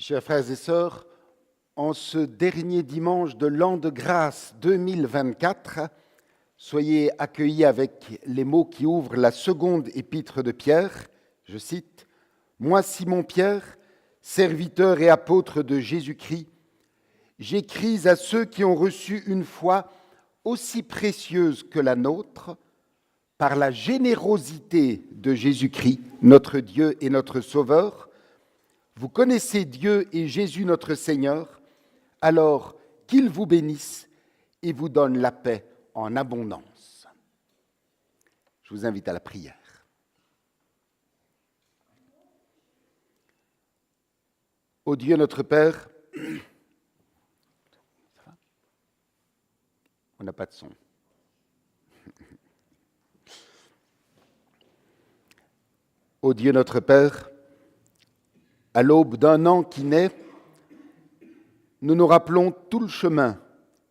Chers frères et sœurs, en ce dernier dimanche de l'an de grâce 2024, soyez accueillis avec les mots qui ouvrent la seconde épître de Pierre. Je cite : « Moi, Simon Pierre, serviteur et apôtre de Jésus-Christ, j'écris à ceux qui ont reçu une foi aussi précieuse que la nôtre, par la générosité de Jésus-Christ, notre Dieu et notre Sauveur. Vous connaissez Dieu et Jésus notre Seigneur, alors qu'il vous bénisse et vous donne la paix en abondance. » Je vous invite à la prière. Ô Dieu notre Père, on n'a pas de son. Ô Dieu notre Père, à l'aube d'un an qui naît, nous nous rappelons tout le chemin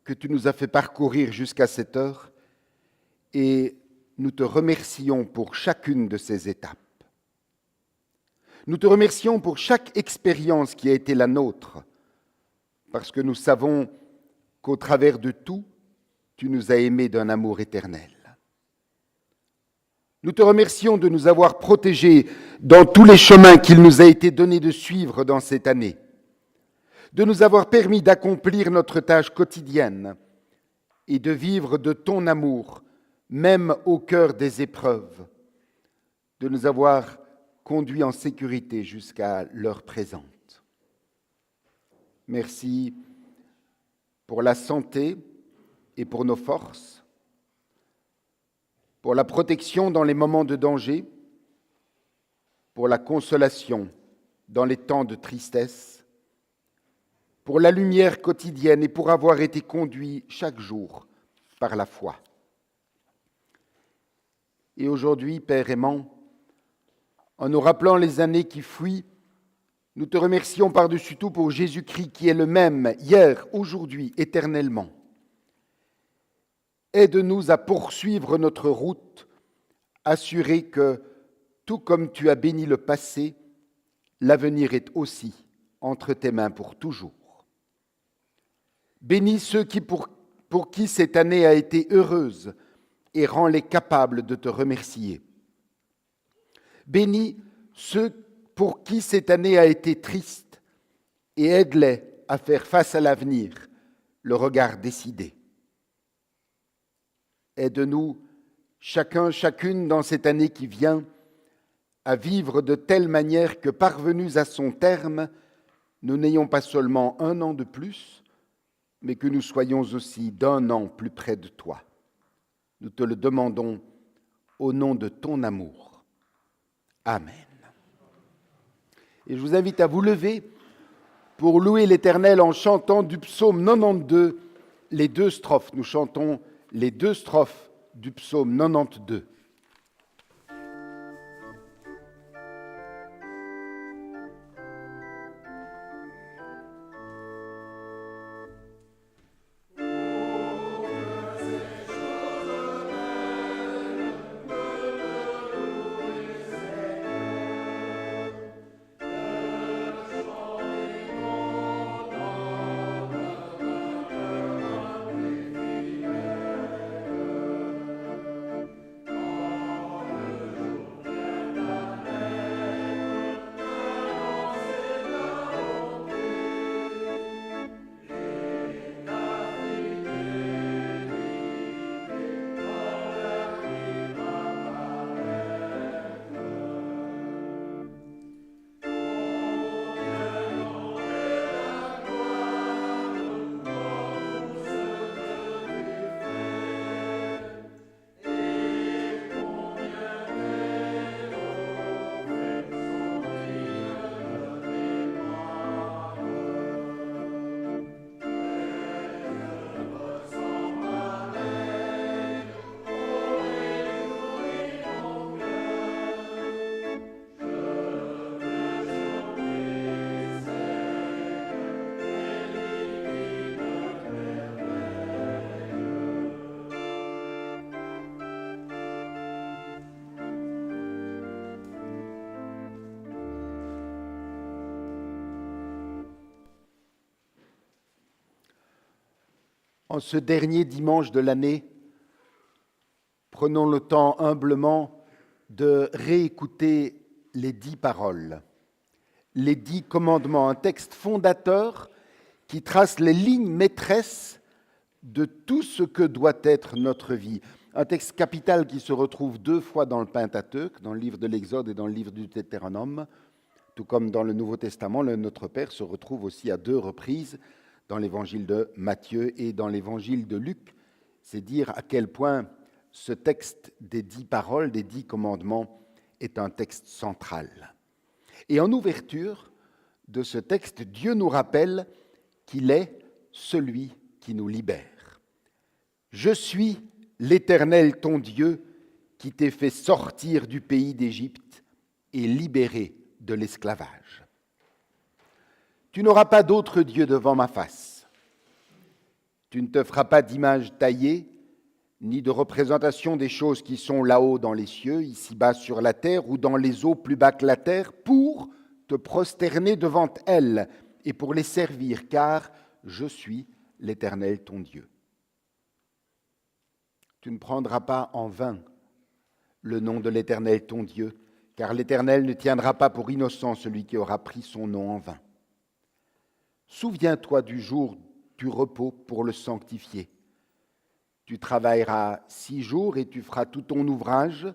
que tu nous as fait parcourir jusqu'à cette heure et nous te remercions pour chacune de ces étapes. Nous te remercions pour chaque expérience qui a été la nôtre, parce que nous savons qu'au travers de tout, tu nous as aimés d'un amour éternel. Nous te remercions de nous avoir protégés dans tous les chemins qu'il nous a été donné de suivre dans cette année, de nous avoir permis d'accomplir notre tâche quotidienne et de vivre de ton amour, même au cœur des épreuves, de nous avoir conduits en sécurité jusqu'à l'heure présente. Merci pour la santé et pour nos forces, pour la protection dans les moments de danger, pour la consolation dans les temps de tristesse, pour la lumière quotidienne et pour avoir été conduit chaque jour par la foi. Et aujourd'hui, Père aimant, en nous rappelant les années qui fuient, nous te remercions par-dessus tout pour Jésus-Christ qui est le même hier, aujourd'hui, éternellement. Aide-nous à poursuivre notre route, assurés que, tout comme tu as béni le passé, l'avenir est aussi entre tes mains pour toujours. Bénis ceux pour qui cette année a été heureuse et rends-les capables de te remercier. Bénis ceux pour qui cette année a été triste et aide-les à faire face à l'avenir, le regard décidé. Aide-nous, chacune dans cette année qui vient, à vivre de telle manière que, parvenus à son terme, nous n'ayons pas seulement un an de plus, mais que nous soyons aussi d'un an plus près de toi. Nous te le demandons au nom de ton amour. Amen. Et je vous invite à vous lever pour louer l'Éternel en chantant du psaume 92 les 2 strophes. Nous chantons les 2 strophes du psaume 92. En ce dernier dimanche de l'année, prenons le temps humblement de réécouter les 10 paroles, les 10 commandements, un texte fondateur qui trace les lignes maîtresses de tout ce que doit être notre vie. Un texte capital qui se retrouve 2 fois dans le Pentateuque, dans le livre de l'Exode et dans le livre du Deutéronome, tout comme dans le Nouveau Testament, le Notre Père se retrouve aussi à 2 reprises dans l'évangile de Matthieu et dans l'évangile de Luc. C'est dire à quel point ce texte des 10 paroles, des 10 commandements, est un texte central. Et en ouverture de ce texte, Dieu nous rappelle qu'il est celui qui nous libère. Je suis l'Éternel ton Dieu qui t'ai fait sortir du pays d'Égypte et libéré de l'esclavage. Tu n'auras pas d'autre Dieu devant ma face. Tu ne te feras pas d'image taillée, ni de représentation des choses qui sont là-haut dans les cieux, ici-bas sur la terre, ou dans les eaux plus bas que la terre, pour te prosterner devant elles et pour les servir, car je suis l'Éternel ton Dieu. Tu ne prendras pas en vain le nom de l'Éternel ton Dieu, car l'Éternel ne tiendra pas pour innocent celui qui aura pris son nom en vain. Souviens-toi du jour du repos pour le sanctifier. Tu travailleras 6 jours et tu feras tout ton ouvrage,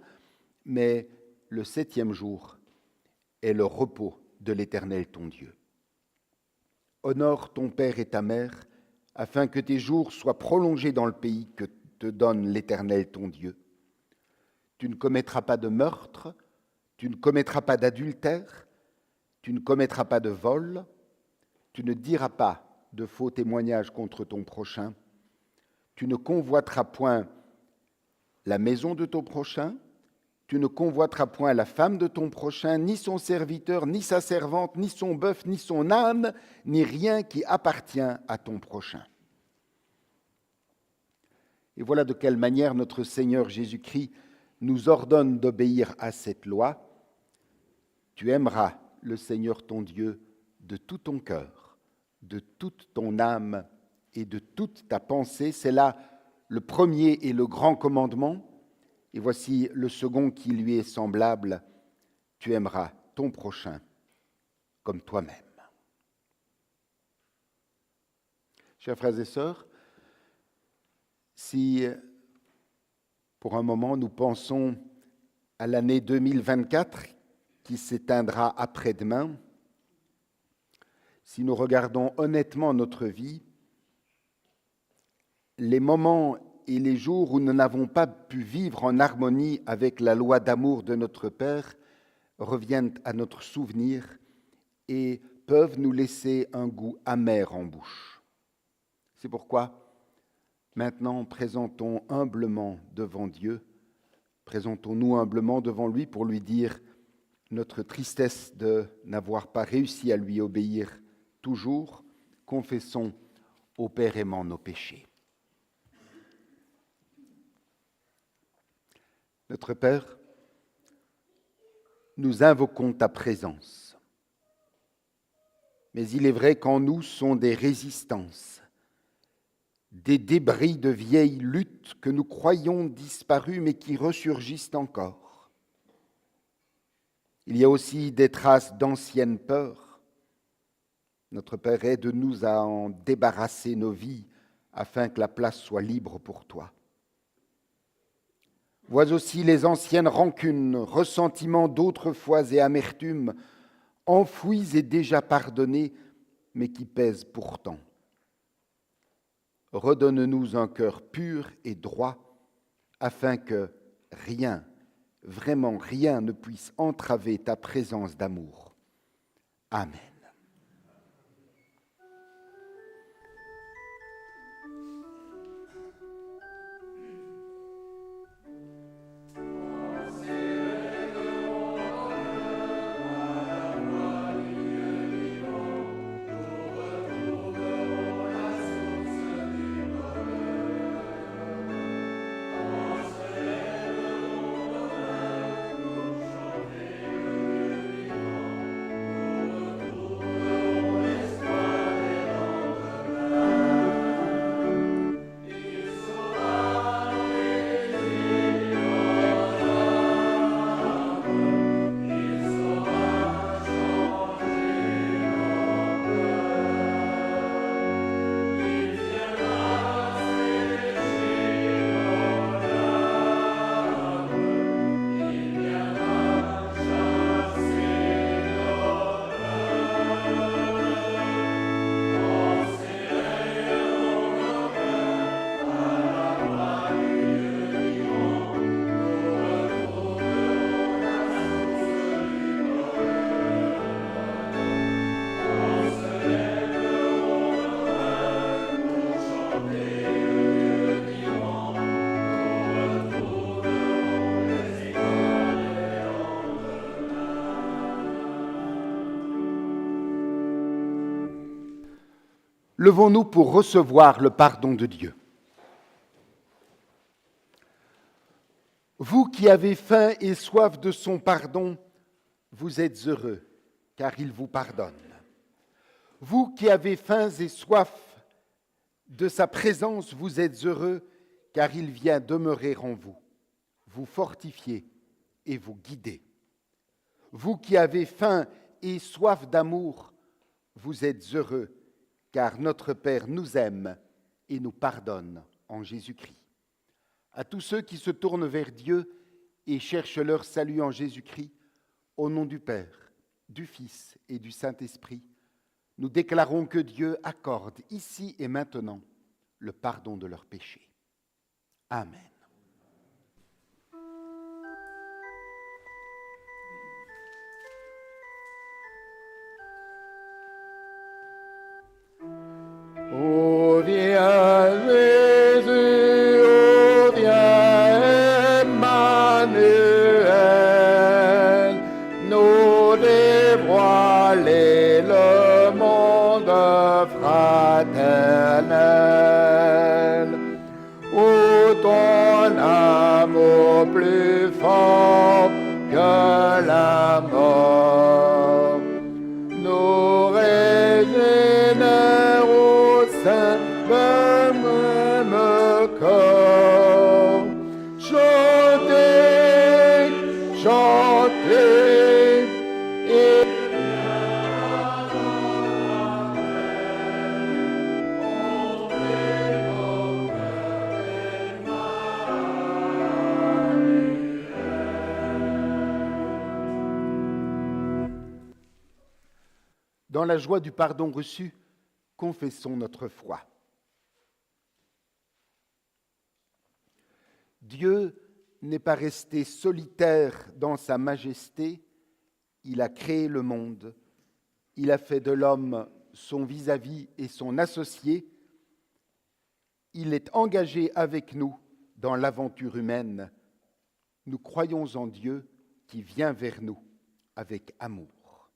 mais le 7e jour est le repos de l'Éternel ton Dieu. Honore ton père et ta mère, afin que tes jours soient prolongés dans le pays que te donne l'Éternel ton Dieu. Tu ne commettras pas de meurtre, tu ne commettras pas d'adultère, tu ne commettras pas de vol, tu ne diras pas de faux témoignages contre ton prochain, tu ne convoiteras point la maison de ton prochain, tu ne convoiteras point la femme de ton prochain, ni son serviteur, ni sa servante, ni son bœuf, ni son âne, ni rien qui appartient à ton prochain. Et voilà de quelle manière notre Seigneur Jésus-Christ nous ordonne d'obéir à cette loi. Tu aimeras le Seigneur ton Dieu de tout ton cœur, de toute ton âme et de toute ta pensée. C'est là le premier et le grand commandement. Et voici le second qui lui est semblable. Tu aimeras ton prochain comme toi-même. Chers frères et sœurs, si pour un moment nous pensons à l'année 2024 qui s'éteindra après-demain, si nous regardons honnêtement notre vie, les moments et les jours où nous n'avons pas pu vivre en harmonie avec la loi d'amour de notre Père reviennent à notre souvenir et peuvent nous laisser un goût amer en bouche. C'est pourquoi maintenant présentons humblement devant Dieu, présentons-nous humblement devant lui pour lui dire notre tristesse de n'avoir pas réussi à lui obéir toujours. Confessons au Père aimant nos péchés. Notre Père, nous invoquons ta présence. Mais il est vrai qu'en nous sont des résistances, des débris de vieilles luttes que nous croyons disparues mais qui ressurgissent encore. Il y a aussi des traces d'anciennes peurs. Notre Père, aide-nous à en débarrasser nos vies afin que la place soit libre pour toi. Vois aussi les anciennes rancunes, ressentiments d'autrefois et amertumes, enfouis et déjà pardonnés, mais qui pèsent pourtant. Redonne-nous un cœur pur et droit, afin que rien, vraiment rien ne puisse entraver ta présence d'amour. Amen. Levons-nous pour recevoir le pardon de Dieu. Vous qui avez faim et soif de son pardon, vous êtes heureux, car il vous pardonne. Vous qui avez faim et soif de sa présence, vous êtes heureux, car il vient demeurer en vous, vous fortifier et vous guider. Vous qui avez faim et soif d'amour, vous êtes heureux, car notre Père nous aime et nous pardonne en Jésus-Christ. À tous ceux qui se tournent vers Dieu et cherchent leur salut en Jésus-Christ, au nom du Père, du Fils et du Saint-Esprit, nous déclarons que Dieu accorde ici et maintenant le pardon de leurs péchés. Amen. Ô viens Jésus, ô viens Emmanuel, nous dévoiler le monde fraternel. Ô ton amour plus fort que la mort, nous régénère au sein d'un même corps. Chantez, chantez, et Dans la joie du pardon reçu, confessons notre foi. Dieu n'est pas resté solitaire dans sa majesté, il a créé le monde, il a fait de l'homme son vis-à-vis et son associé, il est engagé avec nous dans l'aventure humaine. Nous croyons en Dieu qui vient vers nous avec amour.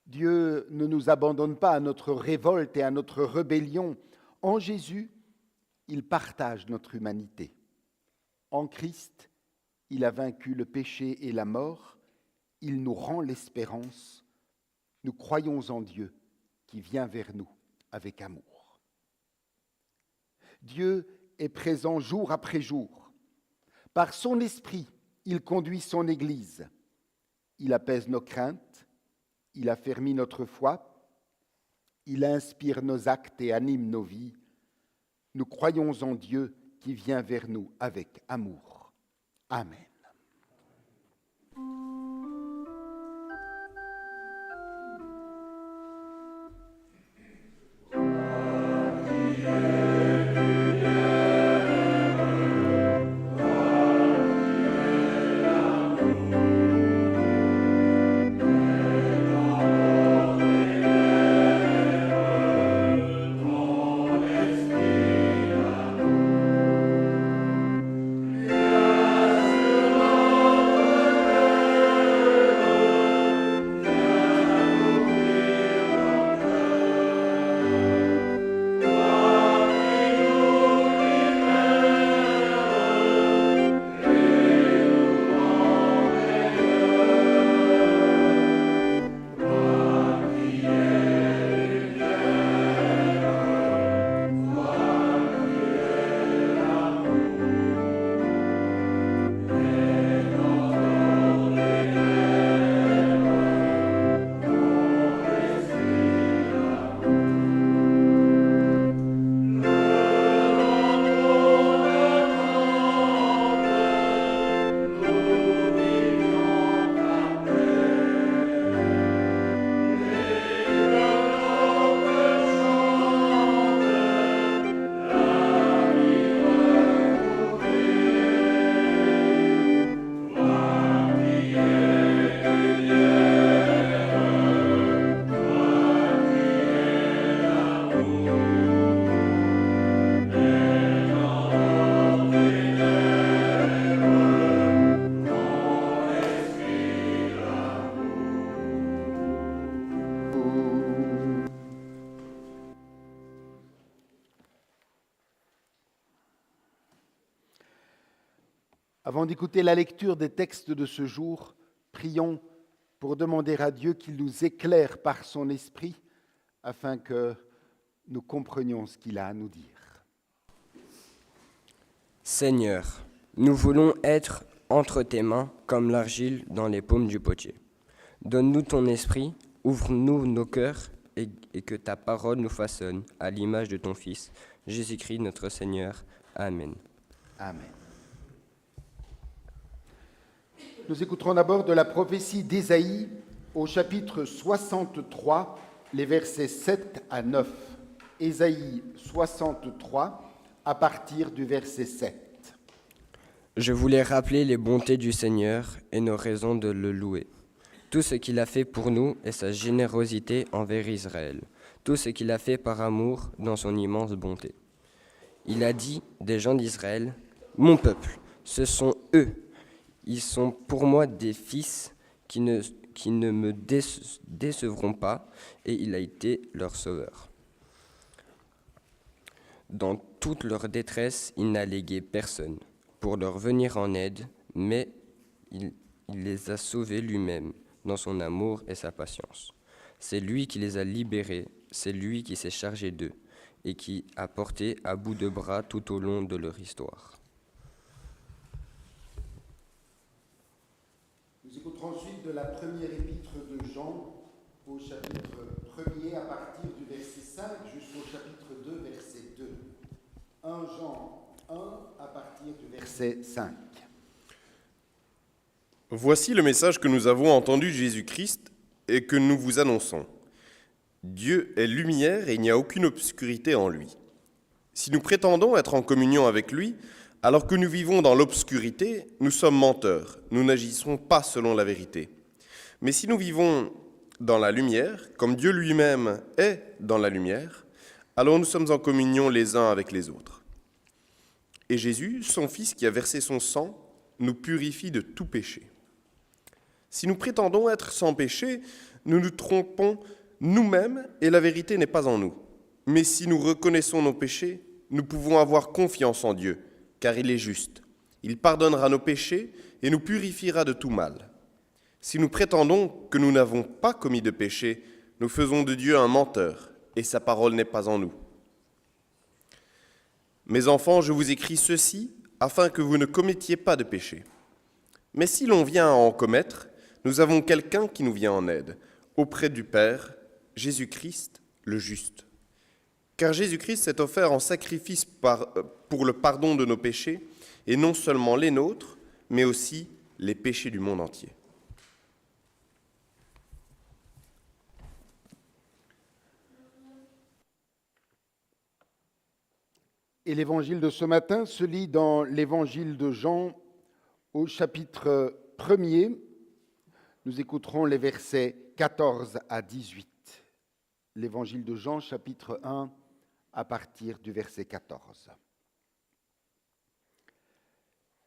Dieu ne nous abandonne pas à notre révolte et à notre rébellion. En Jésus, il partage notre humanité. En Christ, il a vaincu le péché et la mort. Il nous rend l'espérance. Nous croyons en Dieu qui vient vers nous avec amour. Dieu est présent jour après jour. Par son esprit, il conduit son Église. Il apaise nos craintes. Il affermit notre foi, il inspire nos actes et anime nos vies. Nous croyons en Dieu qui vient vers nous avec amour. Amen. Avant d'écouter la lecture des textes de ce jour, prions pour demander à Dieu qu'il nous éclaire par son esprit afin que nous comprenions ce qu'il a à nous dire. Seigneur, nous voulons être entre tes mains comme l'argile dans les paumes du potier. Donne-nous ton esprit, ouvre-nous nos cœurs et que ta parole nous façonne à l'image de ton Fils, Jésus-Christ notre Seigneur. Amen. Amen. Nous écouterons d'abord de la prophétie d'Ésaïe au chapitre 63, les versets 7 à 9. Ésaïe 63, à partir du verset 7. Je voulais rappeler les bontés du Seigneur et nos raisons de le louer. Tout ce qu'il a fait pour nous et sa générosité envers Israël. Tout ce qu'il a fait par amour dans son immense bonté. Il a dit des gens d'Israël, « Mon peuple, ce sont eux. Ils sont pour moi des fils qui ne me décevront pas, et il a été leur sauveur. » Dans toute leur détresse, il n'a légué personne pour leur venir en aide, mais il les a sauvés lui-même dans son amour et sa patience. C'est lui qui les a libérés, c'est lui qui s'est chargé d'eux et qui a porté à bout de bras tout au long de leur histoire. Nous écouterons ensuite de la première épître de Jean au chapitre 1er à partir du verset 5 jusqu'au chapitre 2, verset 2. 1 Jean 1 à partir du verset 5. Voici le message que nous avons entendu de Jésus-Christ et que nous vous annonçons. Dieu est lumière et il n'y a aucune obscurité en lui. Si nous prétendons être en communion avec lui, alors que nous vivons dans l'obscurité, nous sommes menteurs, nous n'agissons pas selon la vérité. Mais si nous vivons dans la lumière, comme Dieu lui-même est dans la lumière, alors nous sommes en communion les uns avec les autres. Et Jésus, son Fils qui a versé son sang, nous purifie de tout péché. Si nous prétendons être sans péché, nous nous trompons nous-mêmes et la vérité n'est pas en nous. Mais si nous reconnaissons nos péchés, nous pouvons avoir confiance en Dieu, car il est juste. Il pardonnera nos péchés et nous purifiera de tout mal. Si nous prétendons que nous n'avons pas commis de péché, nous faisons de Dieu un menteur et sa parole n'est pas en nous. Mes enfants, je vous écris ceci afin que vous ne commettiez pas de péché. Mais si l'on vient à en commettre, nous avons quelqu'un qui nous vient en aide, auprès du Père, Jésus-Christ, le juste. Car Jésus-Christ s'est offert en sacrifice pour le pardon de nos péchés, et non seulement les nôtres, mais aussi les péchés du monde entier. Et l'évangile de ce matin se lit dans l'évangile de Jean au chapitre 1er. Nous écouterons les versets 14 à 18. L'évangile de Jean, chapitre 1, à partir du verset 14.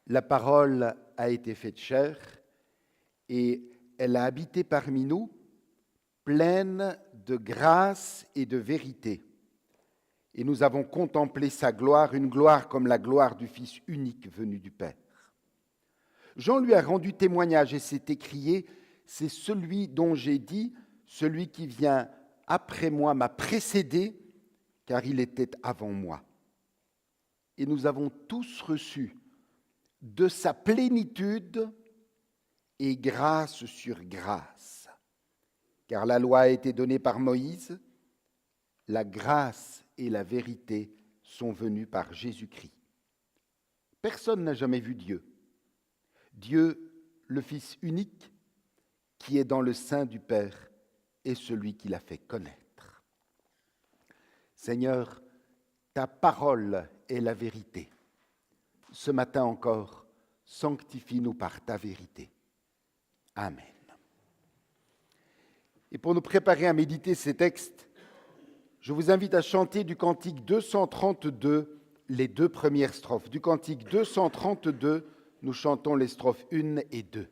La parole a été faite chair et elle a habité parmi nous, pleine de grâce et de vérité. Et nous avons contemplé sa gloire, une gloire comme la gloire du Fils unique venu du Père. Jean lui a rendu témoignage et s'est écrié « C'est celui dont j'ai dit, celui qui vient après moi m'a précédé, car il était avant moi. » Et nous avons tous reçu de sa plénitude et grâce sur grâce. Car la loi a été donnée par Moïse, la grâce et la vérité sont venues par Jésus-Christ. Personne n'a jamais vu Dieu. Dieu, le Fils unique, qui est dans le sein du Père, est celui qui l'a fait connaître. Seigneur, ta parole est la vérité. Ce matin encore, sanctifie-nous par ta vérité. Amen. Et pour nous préparer à méditer ces textes, je vous invite à chanter du cantique 232 les deux premières strophes. Du cantique 232, nous chantons les strophes 1 et 2.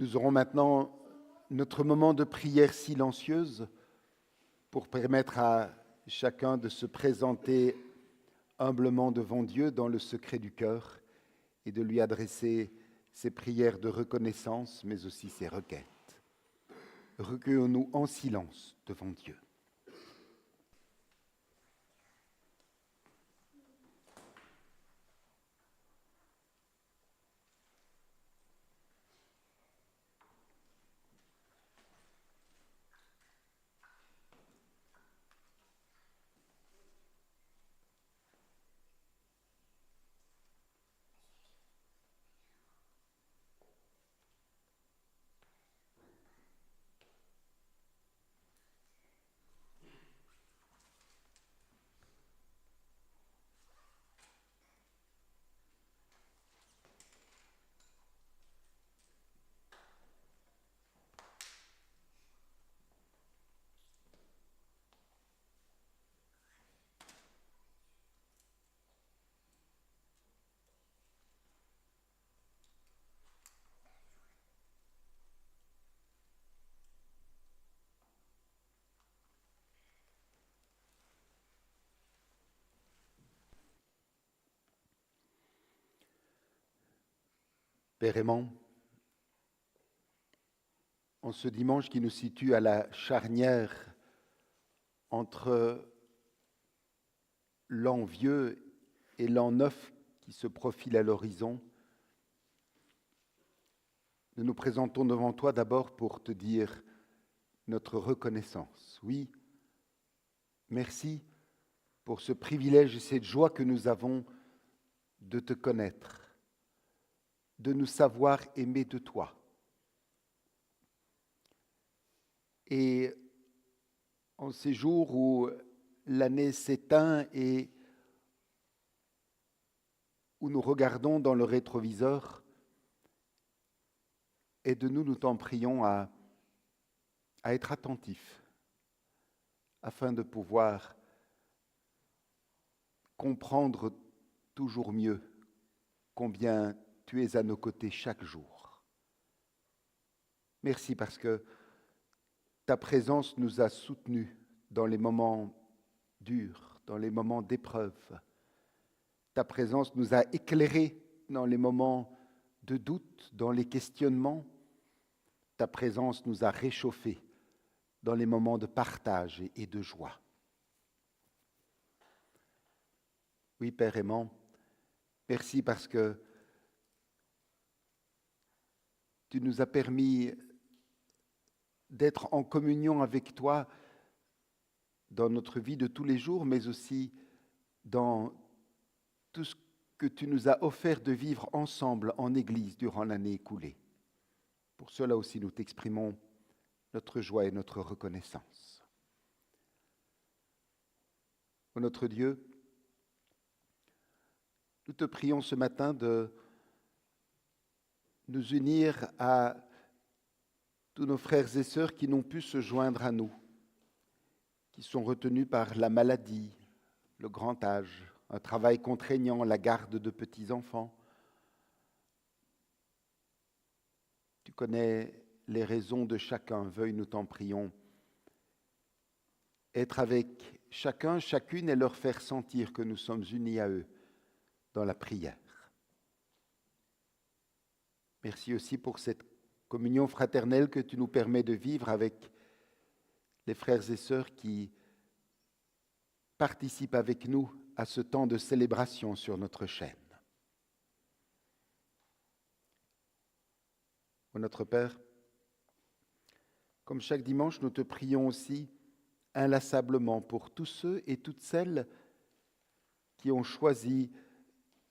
Nous aurons maintenant notre moment de prière silencieuse pour permettre à chacun de se présenter humblement devant Dieu dans le secret du cœur et de lui adresser ses prières de reconnaissance, mais aussi ses requêtes. Recueillons-nous en silence devant Dieu. Père aimant, en ce dimanche qui nous situe à la charnière entre l'an vieux et l'an neuf qui se profile à l'horizon, nous nous présentons devant toi d'abord pour te dire notre reconnaissance. Oui, merci pour ce privilège et cette joie que nous avons de te connaître, de nous savoir aimer de toi. Et en ces jours où l'année s'éteint et où nous regardons dans le rétroviseur, aide-nous, nous t'en prions, à être attentifs, afin de pouvoir comprendre toujours mieux combien tu es à nos côtés chaque jour. Merci parce que ta présence nous a soutenus dans les moments durs, dans les moments d'épreuve. Ta présence nous a éclairés dans les moments de doute, dans les questionnements. Ta présence nous a réchauffés dans les moments de partage et de joie. Oui, Père aimant, merci parce que tu nous as permis d'être en communion avec toi dans notre vie de tous les jours, mais aussi dans tout ce que tu nous as offert de vivre ensemble en Église durant l'année écoulée. Pour cela aussi, nous t'exprimons notre joie et notre reconnaissance. Ô notre Dieu, nous te prions ce matin de nous unir à tous nos frères et sœurs qui n'ont pu se joindre à nous, qui sont retenus par la maladie, le grand âge, un travail contraignant, la garde de petits-enfants. Tu connais les raisons de chacun, veuille, nous t'en prions, être avec chacun, chacune et leur faire sentir que nous sommes unis à eux dans la prière. Merci aussi pour cette communion fraternelle que tu nous permets de vivre avec les frères et sœurs qui participent avec nous à ce temps de célébration sur notre chaîne. Ô notre Père, comme chaque dimanche, nous te prions aussi inlassablement pour tous ceux et toutes celles qui ont choisi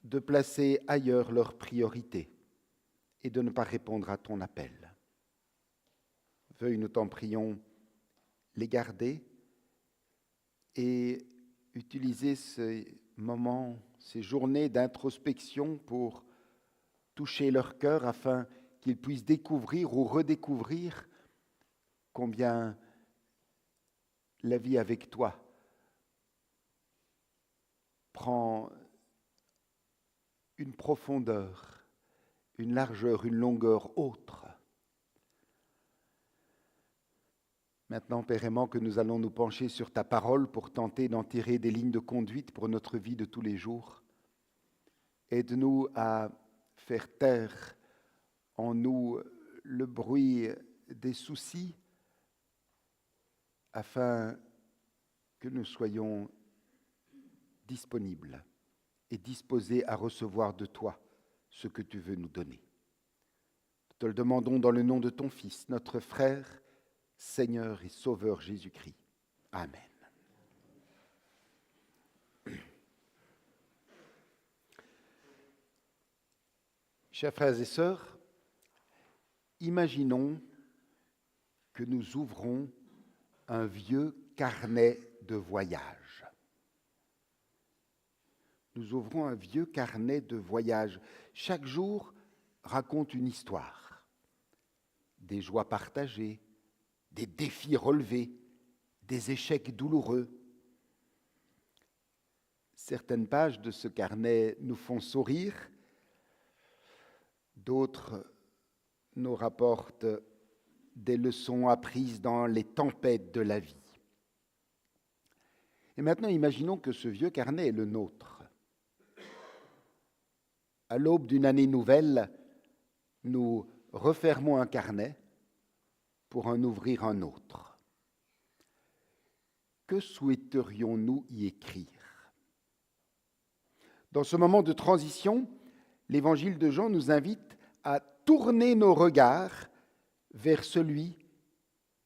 de placer ailleurs leurs priorités et de ne pas répondre à ton appel. Veuille, nous t'en prions, les garder et utiliser ces moments, ces journées d'introspection pour toucher leur cœur afin qu'ils puissent découvrir ou redécouvrir combien la vie avec toi prend une profondeur, une largeur, une longueur autre Maintenant, Père aimant, que nous allons nous pencher sur ta parole pour tenter d'en tirer des lignes de conduite pour notre vie de tous les jours, aide-nous à faire taire en nous le bruit des soucis afin que nous soyons disponibles et disposés à recevoir de toi ce que tu veux nous donner. Nous te le demandons dans le nom de ton Fils, notre frère, Seigneur et Sauveur Jésus-Christ. Amen. Chers frères et sœurs, imaginons que nous ouvrons un vieux carnet de voyage. Nous ouvrons un vieux carnet de voyage. Chaque jour raconte une histoire, des joies partagées, des défis relevés, des échecs douloureux. Certaines pages de ce carnet nous font sourire, d'autres nous rapportent des leçons apprises dans les tempêtes de la vie. Et maintenant, imaginons que ce vieux carnet est le nôtre. À l'aube d'une année nouvelle, nous refermons un carnet pour en ouvrir un autre. Que souhaiterions-nous y écrire? Dans ce moment de transition, l'Évangile de Jean nous invite à tourner nos regards vers celui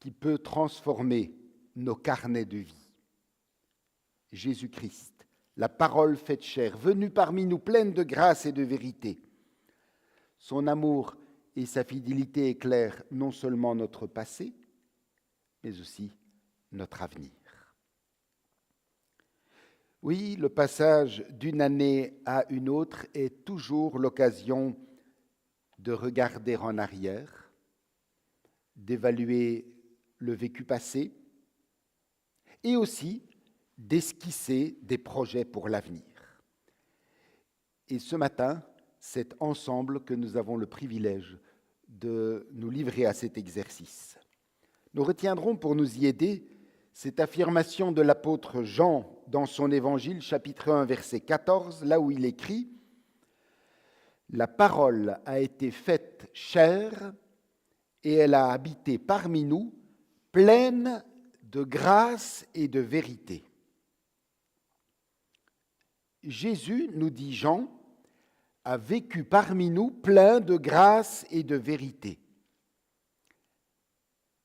qui peut transformer nos carnets de vie. Jésus-Christ, la parole faite chair, venue parmi nous pleine de grâce et de vérité. Son amour et sa fidélité éclairent non seulement notre passé, mais aussi notre avenir. Oui, le passage d'une année à une autre est toujours l'occasion de regarder en arrière, d'évaluer le vécu passé et aussi d'esquisser des projets pour l'avenir. Et ce matin, c'est ensemble que nous avons le privilège de nous livrer à cet exercice. Nous retiendrons pour nous y aider cette affirmation de l'apôtre Jean dans son évangile, chapitre 1, verset 14, là où il écrit « La parole a été faite chair et elle a habité parmi nous, pleine de grâce et de vérité. » Jésus, nous dit Jean, a vécu parmi nous plein de grâce et de vérité.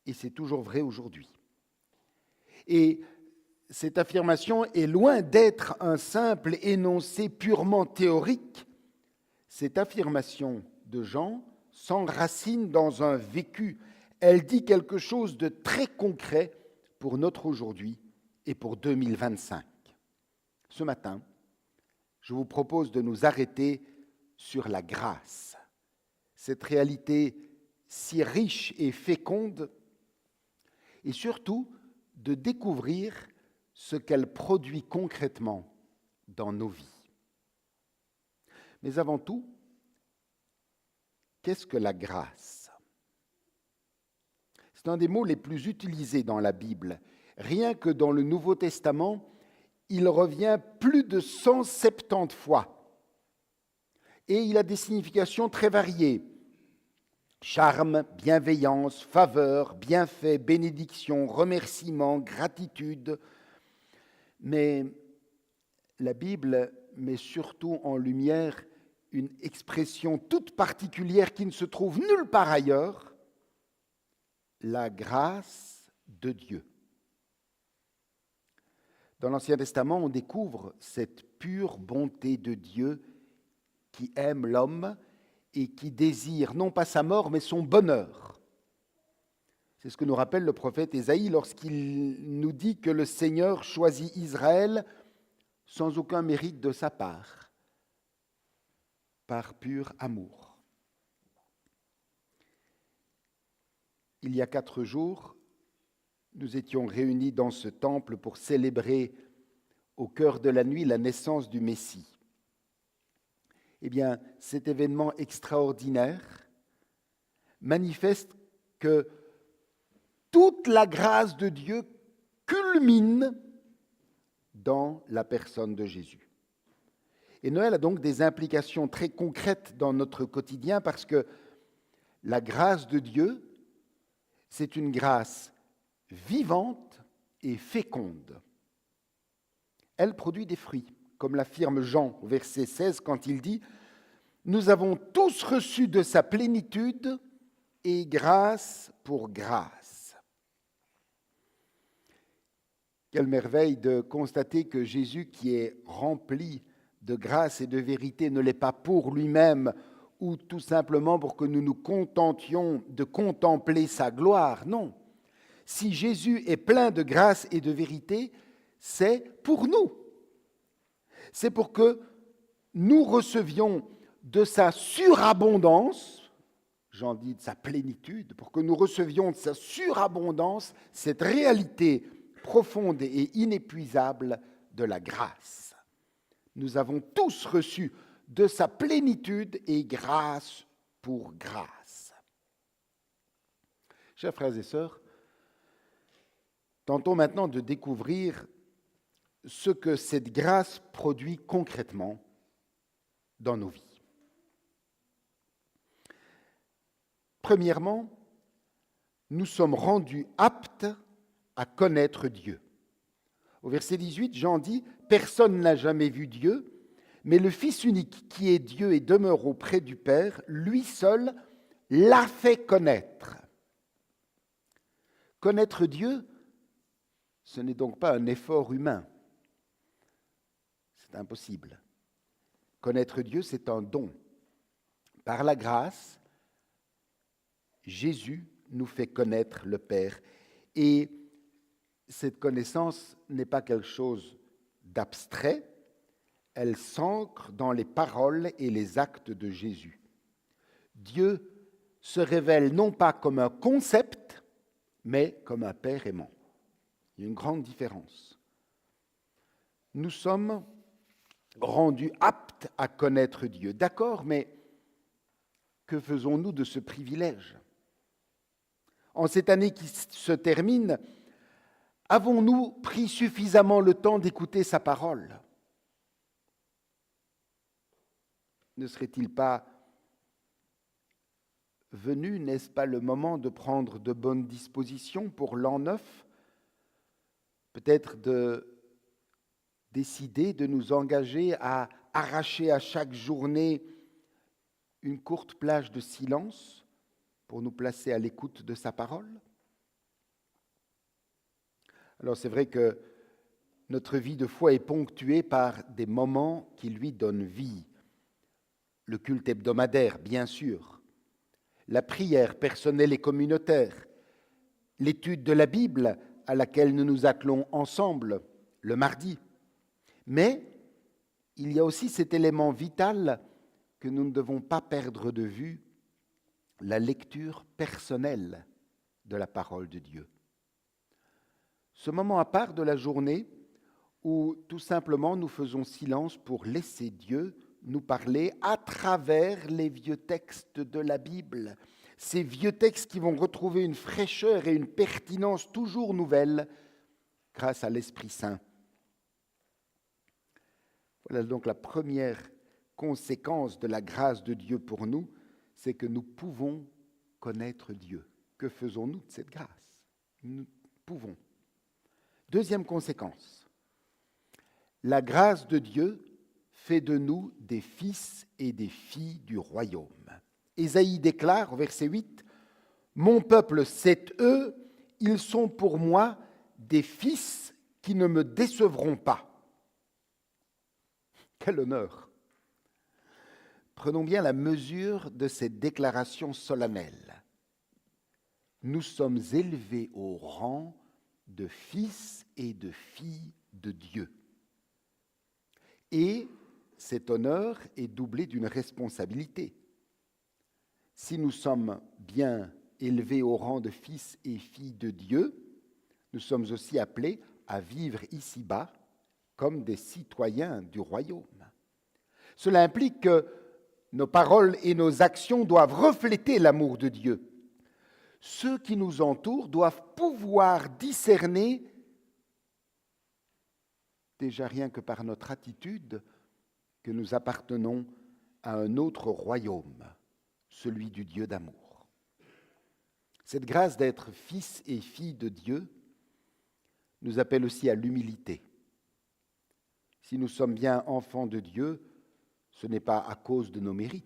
Et c'est toujours vrai aujourd'hui. Et cette affirmation est loin d'être un simple énoncé purement théorique. Cette affirmation de Jean s'enracine dans un vécu. Elle dit quelque chose de très concret pour notre aujourd'hui et pour 2025. Ce matin, je vous propose de nous arrêter sur la grâce, cette réalité si riche et féconde, et surtout de découvrir ce qu'elle produit concrètement dans nos vies. Mais avant tout, qu'est-ce que la grâce? C'est un des mots les plus utilisés dans la Bible. Rien que dans le Nouveau Testament, il revient plus de 170 fois. Et il a des significations très variées. Charme, bienveillance, faveur, bienfait, bénédiction, remerciement, gratitude. Mais la Bible met surtout en lumière une expression toute particulière qui ne se trouve nulle part ailleurs, la grâce de Dieu. Dans l'Ancien Testament, on découvre cette pure bonté de Dieu qui aime l'homme et qui désire non pas sa mort, mais son bonheur. C'est ce que nous rappelle le prophète Ésaïe lorsqu'il nous dit que le Seigneur choisit Israël sans aucun mérite de sa part, par pur amour. Il y a 4 jours, nous étions réunis dans ce temple pour célébrer au cœur de la nuit la naissance du Messie. Eh bien, cet événement extraordinaire manifeste que toute la grâce de Dieu culmine dans la personne de Jésus. Et Noël a donc des implications très concrètes dans notre quotidien parce que la grâce de Dieu, c'est une grâce vivante et féconde. Elle produit des fruits, comme l'affirme Jean au verset 16 quand il dit « Nous avons tous reçu de sa plénitude et grâce pour grâce. » Quelle merveille de constater que Jésus, qui est rempli de grâce et de vérité, ne l'est pas pour lui-même ou tout simplement pour que nous nous contentions de contempler sa gloire. Non. Si Jésus est plein de grâce et de vérité, c'est pour nous. C'est pour que nous recevions de sa surabondance, j'en dis de sa plénitude, pour que nous recevions de sa surabondance cette réalité profonde et inépuisable de la grâce. Nous avons tous reçu de sa plénitude et grâce pour grâce. Chers frères et sœurs, tentons maintenant de découvrir ce que cette grâce produit concrètement dans nos vies. Premièrement, nous sommes rendus aptes à connaître Dieu. Au verset 18, Jean dit « Personne n'a jamais vu Dieu, mais le Fils unique qui est Dieu et demeure auprès du Père, lui seul l'a fait connaître. » Connaître Dieu, ce n'est donc pas un effort humain. C'est impossible. Connaître Dieu, c'est un don. Par la grâce, Jésus nous fait connaître le Père. Et cette connaissance n'est pas quelque chose d'abstrait, elle s'ancre dans les paroles et les actes de Jésus. Dieu se révèle non pas comme un concept, mais comme un Père aimant. Il y a une grande différence. Nous sommes rendus aptes à connaître Dieu. D'accord, mais que faisons-nous de ce privilège ? En cette année qui se termine, avons-nous pris suffisamment le temps d'écouter sa parole ? Ne serait-il pas venu, n'est-ce pas le moment de prendre de bonnes dispositions pour l'an 9 ? Peut-être de décider de nous engager à arracher à chaque journée une courte plage de silence pour nous placer à l'écoute de sa parole ? Alors c'est vrai que notre vie de foi est ponctuée par des moments qui lui donnent vie. Le culte hebdomadaire, bien sûr, la prière personnelle et communautaire, l'étude de la Bible à laquelle nous nous attelons ensemble le mardi. Mais il y a aussi cet élément vital que nous ne devons pas perdre de vue, la lecture personnelle de la parole de Dieu. Ce moment à part de la journée où tout simplement nous faisons silence pour laisser Dieu nous parler à travers les vieux textes de la Bible, ces vieux textes qui vont retrouver une fraîcheur et une pertinence toujours nouvelles grâce à l'Esprit Saint. Voilà donc la première conséquence de la grâce de Dieu pour nous, c'est que nous pouvons connaître Dieu. Que faisons-nous de cette grâce ? Nous pouvons. Deuxième conséquence, la grâce de Dieu fait de nous des fils et des filles du royaume. Ésaïe déclare au verset 8, « Mon peuple, c'est eux, ils sont pour moi des fils qui ne me décevront pas. » Quel honneur! Prenons bien la mesure de cette déclaration solennelle. Nous sommes élevés au rang de fils et de filles de Dieu. Et cet honneur est doublé d'une responsabilité. Si nous sommes bien élevés au rang de fils et filles de Dieu, nous sommes aussi appelés à vivre ici-bas comme des citoyens du royaume. Cela implique que nos paroles et nos actions doivent refléter l'amour de Dieu. ceux qui nous entourent doivent pouvoir discerner, déjà rien que par notre attitude, que nous appartenons à un autre royaume, celui du Dieu d'amour. Cette grâce d'être fils et filles de Dieu nous appelle aussi à l'humilité. Si nous sommes bien enfants de Dieu, ce n'est pas à cause de nos mérites.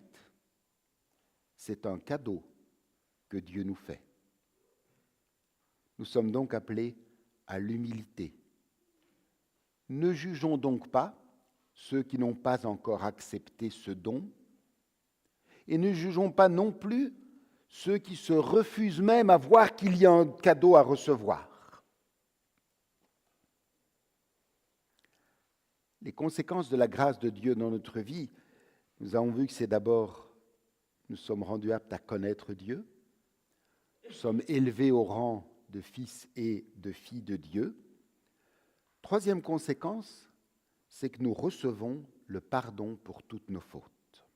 C'est un cadeau que Dieu nous fait. Nous sommes donc appelés à l'humilité. Ne jugeons donc pas ceux qui n'ont pas encore accepté ce don, et ne jugeons pas non plus ceux qui se refusent même à voir qu'il y a un cadeau à recevoir. Les conséquences de la grâce de Dieu dans notre vie, nous avons vu que c'est d'abord, nous sommes rendus aptes à connaître Dieu, nous sommes élevés au rang de fils et de filles de Dieu. Troisième conséquence, c'est que nous recevons le pardon pour toutes nos fautes.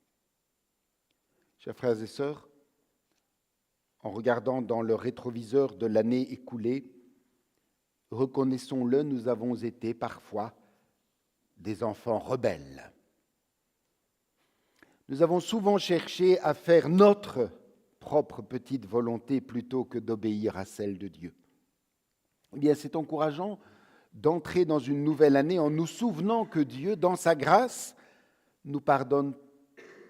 Chers frères et sœurs, en regardant dans le rétroviseur de l'année écoulée, reconnaissons-le, nous avons été parfois des enfants rebelles. Nous avons souvent cherché à faire notre propre petite volonté plutôt que d'obéir à celle de Dieu. Eh bien, c'est encourageant d'entrer dans une nouvelle année en nous souvenant que Dieu, dans sa grâce, nous pardonne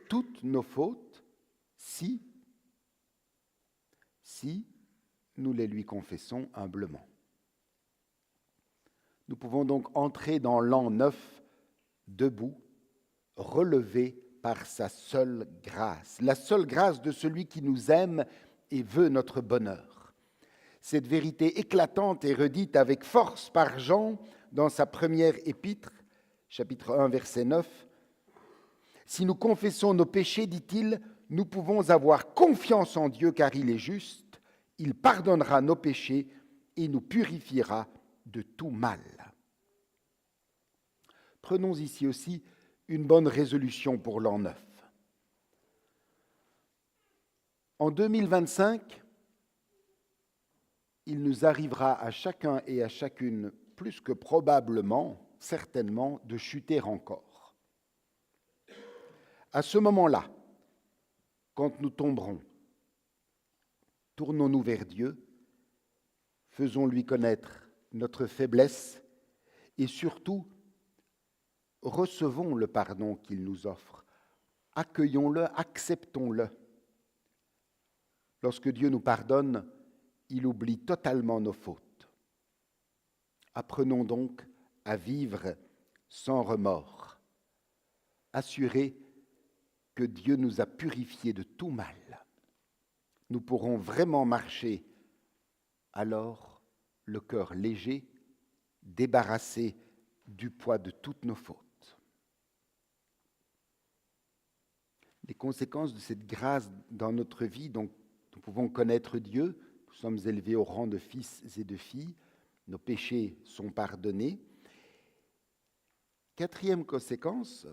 toutes nos fautes si nous les lui confessons humblement. Nous pouvons donc entrer dans l'an 9 debout, relevés par sa seule grâce, la seule grâce de celui qui nous aime et veut notre bonheur. Cette vérité éclatante est redite avec force par Jean dans sa première épître, chapitre 1, verset 9. « Si nous confessons nos péchés, dit-il, nous pouvons avoir confiance en Dieu car il est juste, il pardonnera nos péchés et nous purifiera de tout mal. » Prenons ici aussi une bonne résolution pour l'an 9. En 2025, il nous arrivera à chacun et à chacune, plus que probablement, certainement, de chuter encore. À ce moment-là, quand nous tomberons, tournons-nous vers Dieu, faisons-lui connaître notre faiblesse et surtout, recevons le pardon qu'il nous offre. Accueillons-le, acceptons-le. Lorsque Dieu nous pardonne, il oublie totalement nos fautes. Apprenons donc à vivre sans remords, assurés que Dieu nous a purifiés de tout mal. Nous pourrons vraiment marcher alors le cœur léger, débarrassé du poids de toutes nos fautes. Les conséquences de cette grâce dans notre vie, donc nous pouvons connaître Dieu, nous sommes élevés au rang de fils et de filles, nos péchés sont pardonnés. Quatrième conséquence,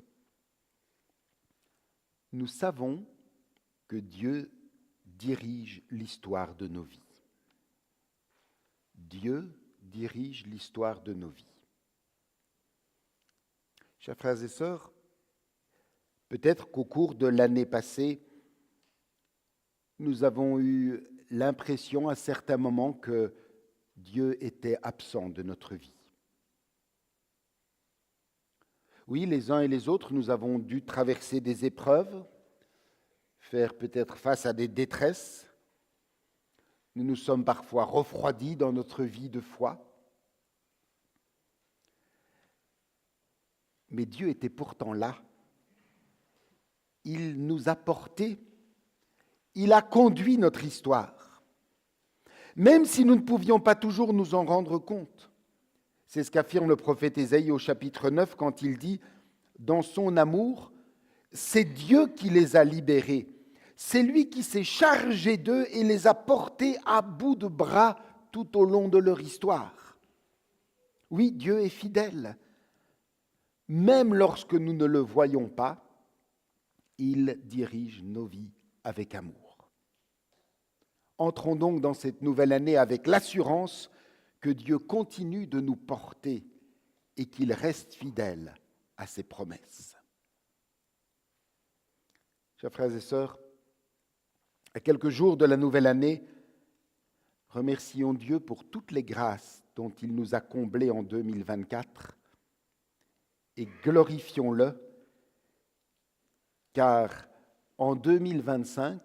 nous savons que Dieu dirige l'histoire de nos vies. Dieu dirige l'histoire de nos vies. Chers frères et sœurs, peut-être qu'au cours de l'année passée, nous avons eu l'impression à certains moments que Dieu était absent de notre vie. Oui, les uns et les autres, nous avons dû traverser des épreuves, faire peut-être face à des détresses. Nous nous sommes parfois refroidis dans notre vie de foi. Mais Dieu était pourtant là. Il nous a portés. Il a conduit notre histoire. Même si nous ne pouvions pas toujours nous en rendre compte. C'est ce qu'affirme le prophète Ésaïe au chapitre 9 quand il dit « Dans son amour, c'est Dieu qui les a libérés. C'est lui qui s'est chargé d'eux et les a portés à bout de bras tout au long de leur histoire. » Oui, Dieu est fidèle. Même lorsque nous ne le voyons pas, il dirige nos vies avec amour. Entrons donc dans cette nouvelle année avec l'assurance que Dieu continue de nous porter et qu'il reste fidèle à ses promesses. Chers frères et sœurs, à quelques jours de la nouvelle année, remercions Dieu pour toutes les grâces dont il nous a comblés en 2024 et glorifions-le, car en 2025,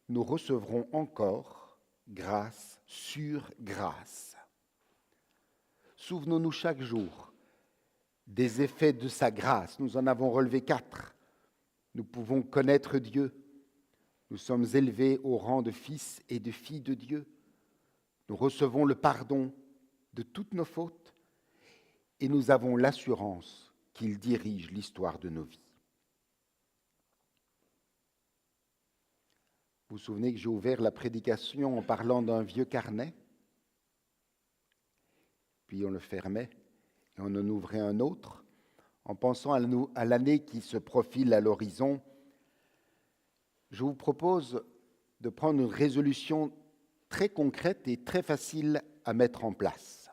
nous recevrons encore grâce sur grâce. Souvenons-nous chaque jour des effets de sa grâce. Nous en avons relevé 4. Nous pouvons connaître Dieu. Nous sommes élevés au rang de fils et de filles de Dieu. Nous recevons le pardon de toutes nos fautes et nous avons l'assurance qu'il dirige l'histoire de nos vies. Vous vous souvenez que j'ai ouvert la prédication en parlant d'un vieux carnet, puis on le fermait et on en ouvrait un autre, en pensant à l'année qui se profile à l'horizon. Je vous propose de prendre une résolution très concrète et très facile à mettre en place.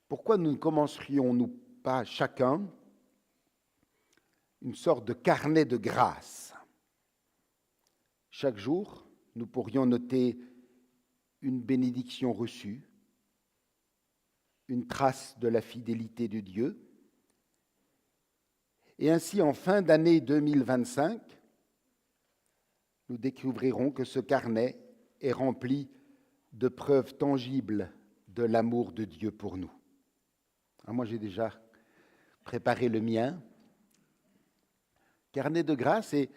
Pourquoi ne commencerions-nous pas chacun une sorte de carnet de grâce ? Chaque jour, nous pourrions noter une bénédiction reçue, une trace de la fidélité de Dieu. Et ainsi, en fin d'année 2025, nous découvrirons que ce carnet est rempli de preuves tangibles de l'amour de Dieu pour nous. Alors moi, j'ai déjà préparé le mien. Carnet de grâce, et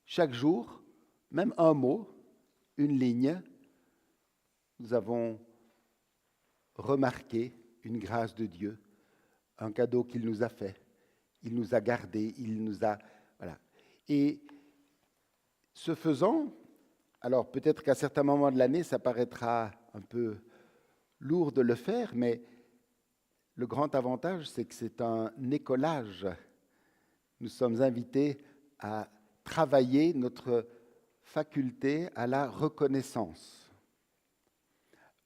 chaque jour, même un mot, une ligne, nous avons remarqué une grâce de Dieu, un cadeau qu'il nous a fait. Il nous a gardés, il nous a... Voilà. Et ce faisant, alors peut-être qu'à certains moments de l'année, ça paraîtra un peu lourd de le faire, mais le grand avantage, c'est que c'est un écolage. Nous sommes invités à travailler notre faculté à la reconnaissance,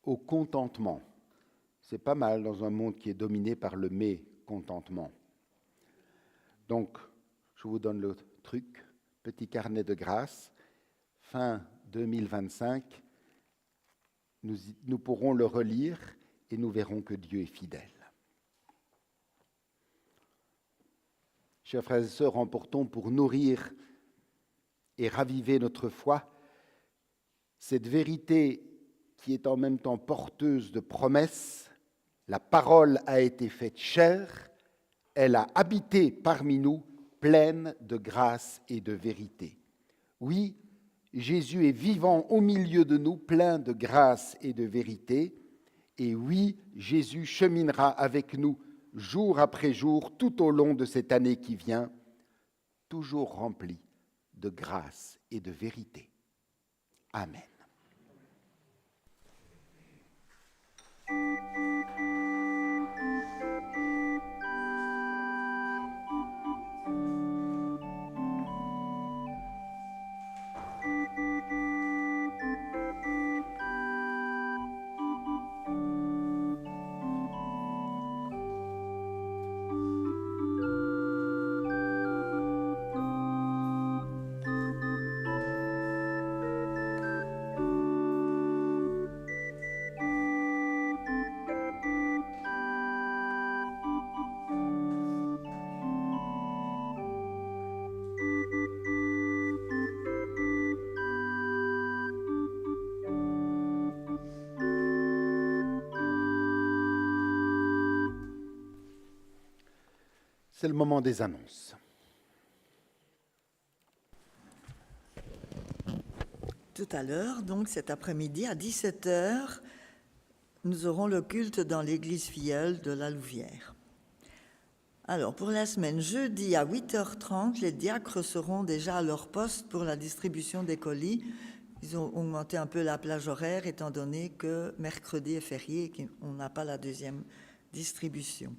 au contentement. C'est pas mal dans un monde qui est dominé par le mécontentement. Donc, je vous donne le truc, petit carnet de grâce, fin 2025, nous pourrons le relire et nous verrons que Dieu est fidèle. Chers frères et sœurs, emportons pour nourrir et raviver notre foi cette vérité qui est en même temps porteuse de promesses. La parole a été faite chair, elle a habité parmi nous, pleine de grâce et de vérité. Oui, Jésus est vivant au milieu de nous, plein de grâce et de vérité. Et oui, Jésus cheminera avec nous jour après jour, tout au long de cette année qui vient, toujours remplie de grâce et de vérité. Amen. C'est le moment des annonces. Tout à l'heure, donc cet après-midi à 17h, nous aurons le culte dans l'église filleule de la Louvière. Alors, pour la semaine, jeudi à 8h30, les diacres seront déjà à leur poste pour la distribution des colis. Ils ont augmenté un peu la plage horaire étant donné que mercredi est férié et qu'on n'a pas la deuxième distribution.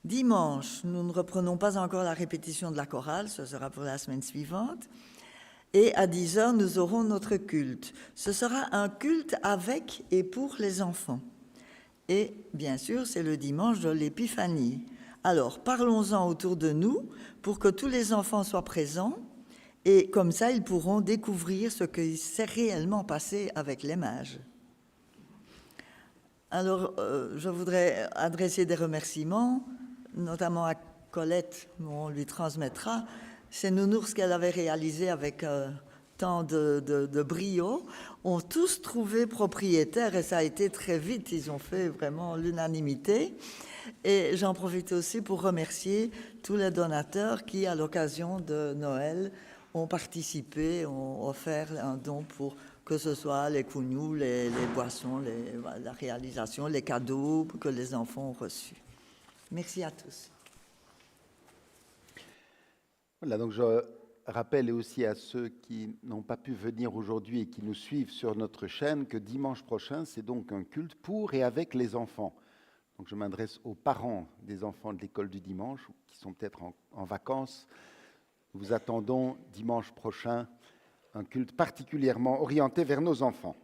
Dimanche, nous ne reprenons pas encore la répétition de la chorale, ce sera pour la semaine suivante. Et à 10 heures, nous aurons notre culte. Ce sera un culte avec et pour les enfants. Et bien sûr, c'est le dimanche de l'Épiphanie. Alors, parlons-en autour de nous pour que tous les enfants soient présents. Et comme ça, ils pourront découvrir ce qui s'est réellement passé avec les mages. Alors, je voudrais adresser des remerciements, notamment à Colette, on lui transmettra. Ces nounours qu'elle avait réalisés avec tant de brio ont tous trouvé propriétaires et ça a été très vite. Ils ont fait vraiment l'unanimité. Et j'en profite aussi pour remercier tous les donateurs qui, à l'occasion de Noël, ont participé, ont offert un don pour que ce soit les cougnous, les boissons, la réalisation, les cadeaux que les enfants ont reçus. Merci à tous. Voilà, donc je rappelle aussi à ceux qui n'ont pas pu venir aujourd'hui et qui nous suivent sur notre chaîne que dimanche prochain, c'est donc un culte pour et avec les enfants. Donc je m'adresse aux parents des enfants de l'école du dimanche qui sont peut-être en vacances. Nous vous attendons dimanche prochain, un culte particulièrement orienté vers nos enfants.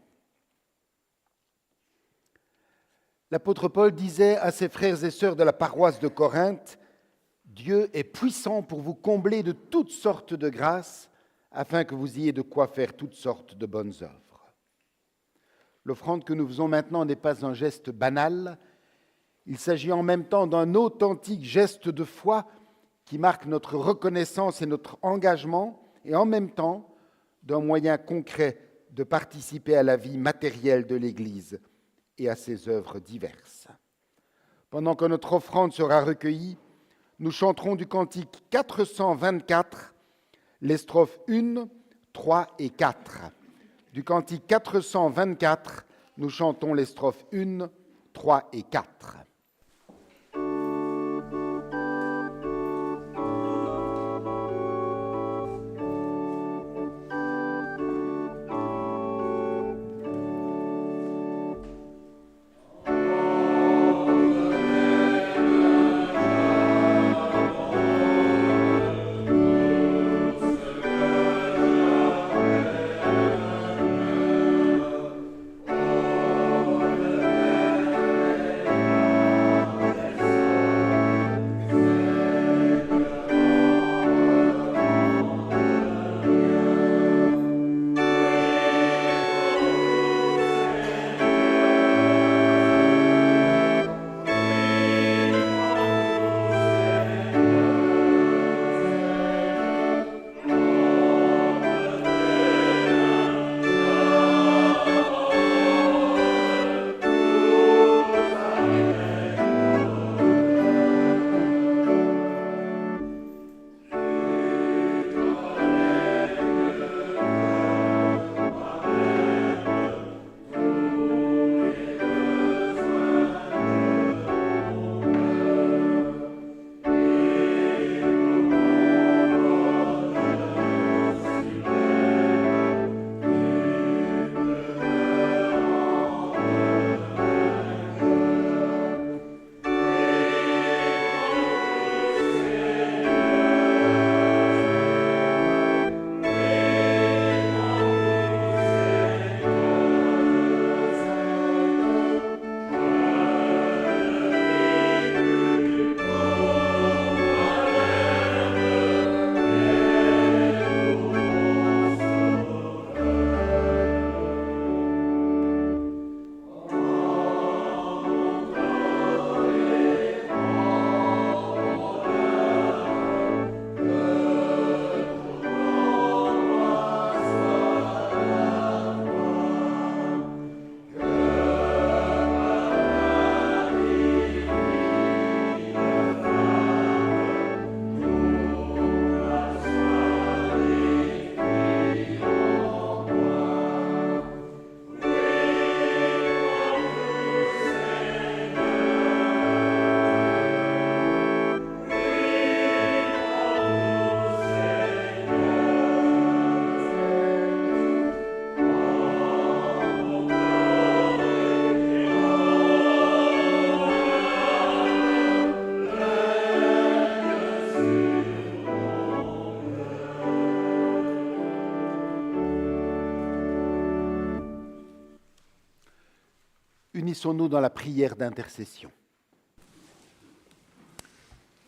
L'apôtre Paul disait à ses frères et sœurs de la paroisse de Corinthe, « Dieu est puissant pour vous combler de toutes sortes de grâces, afin que vous ayez de quoi faire toutes sortes de bonnes œuvres. » L'offrande que nous faisons maintenant n'est pas un geste banal, il s'agit en même temps d'un authentique geste de foi qui marque notre reconnaissance et notre engagement, et en même temps d'un moyen concret de participer à la vie matérielle de l'Église et à ses œuvres diverses. Pendant que notre offrande sera recueillie, nous chanterons du cantique 424, les strophes 1, 3 et 4. Du cantique 424, nous chantons les strophes 1, 3 et 4. Unissons-nous dans la prière d'intercession.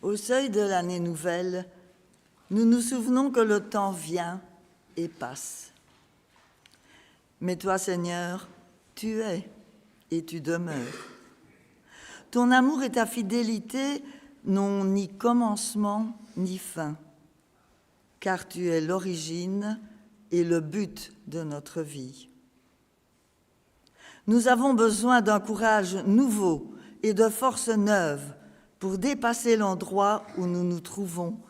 Au seuil de l'année nouvelle, nous nous souvenons que le temps vient et passe. Mais toi, Seigneur, tu es et tu demeures. Ton amour et ta fidélité n'ont ni commencement ni fin, car tu es l'origine et le but de notre vie. Nous avons besoin d'un courage nouveau et de forces neuves pour dépasser l'endroit où nous nous trouvons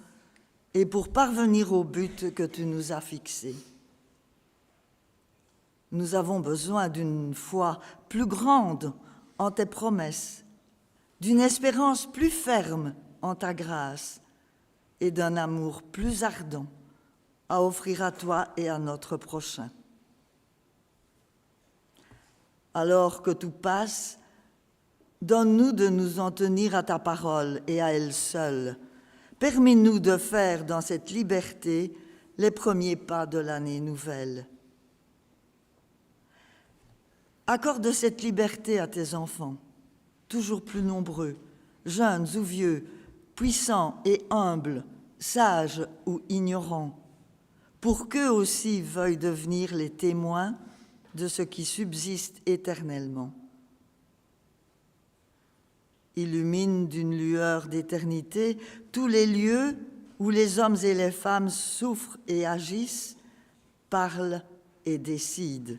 et pour parvenir au but que tu nous as fixé. Nous avons besoin d'une foi plus grande en tes promesses, d'une espérance plus ferme en ta grâce et d'un amour plus ardent à offrir à toi et à notre prochain. Alors que tout passe, donne-nous de nous en tenir à ta parole et à elle seule. Permets-nous de faire dans cette liberté les premiers pas de l'année nouvelle. Accorde cette liberté à tes enfants, toujours plus nombreux, jeunes ou vieux, puissants et humbles, sages ou ignorants, pour qu'eux aussi veuillent devenir les témoins de ce qui subsiste éternellement. Illumine d'une lueur d'éternité tous les lieux où les hommes et les femmes souffrent et agissent, parlent et décident,